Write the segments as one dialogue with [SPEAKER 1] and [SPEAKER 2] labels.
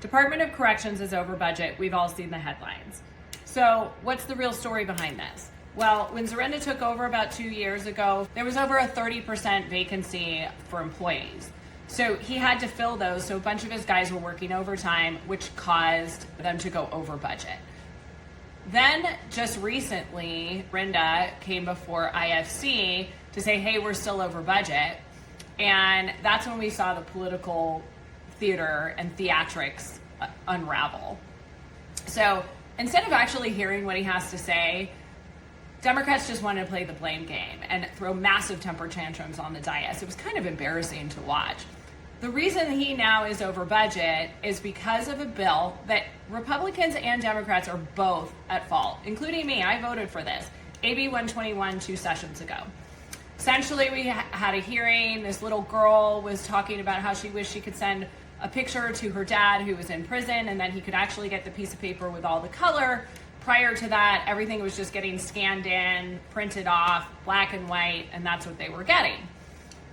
[SPEAKER 1] Department of Corrections is over budget. We've all seen the headlines. So what's the real story behind this? Well, when Zorinda took over about 2 years ago, there was over a 30% vacancy for employees. So he had to fill those. So a bunch of his guys were working overtime, which caused them to go over budget. Then just recently, Zorinda came before IFC to say, hey, we're still over budget. And that's when we saw the political theater and theatrics unravel. So instead of actually hearing what he has to say, Democrats just wanted to play the blame game and throw massive temper tantrums on the dais. It was kind of embarrassing to watch. The reason he now is over budget is because of a bill that Republicans and Democrats are both at fault, including me. I voted for this, AB 121 2 sessions ago. Essentially, we had a hearing. This little girl was talking about how she wished she could send a picture to her dad who was in prison, and then he could actually get the piece of paper with all the color. Prior to that, everything was just getting scanned in, printed off, black and white, and that's what they were getting.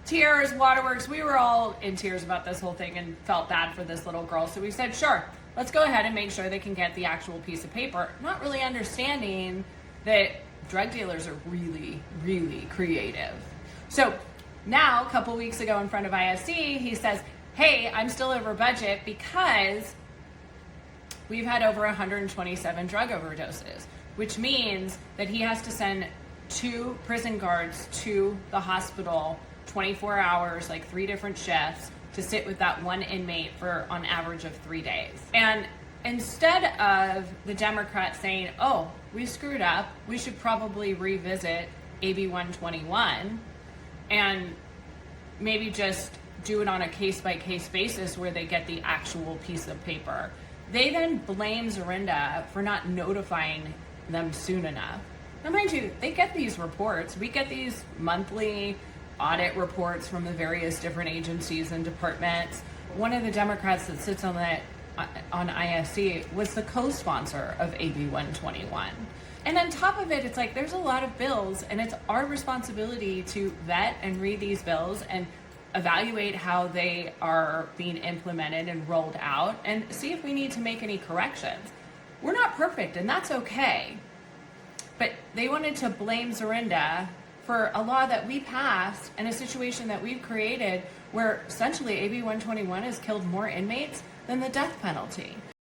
[SPEAKER 1] Tears, Waterworks, we were all in tears about this whole thing and felt bad for this little girl. So we said, sure, let's go ahead and make sure they can get the actual piece of paper, not really understanding that drug dealers are really, really creative. So now, a couple weeks ago in front of IFC, he says, hey, I'm still over budget because we've had over 127 drug overdoses, which means that he has to send 2 prison guards to the hospital 24 hours, like 3 different shifts, to sit with that one inmate for on average of 3 days. And instead of the Democrats saying, oh, we screwed up, we should probably revisit AB 121 and maybe just do it on a case-by-case basis where they get the actual piece of paper. They then blame Zorinda for not notifying them soon enough. Now, mind you, they get these reports. We get these monthly audit reports from the various different agencies and departments. One of the Democrats that sits on IFC was the co-sponsor of AB 121. And on top of it, it's like there's a lot of bills, and it's our responsibility to vet and read these bills and evaluate how they are being implemented and rolled out and see if we need to make any corrections. We're not perfect, and that's okay. But they wanted to blame Zorinda for a law that we passed and a situation that we've created where essentially AB 121 has killed more inmates than the death penalty.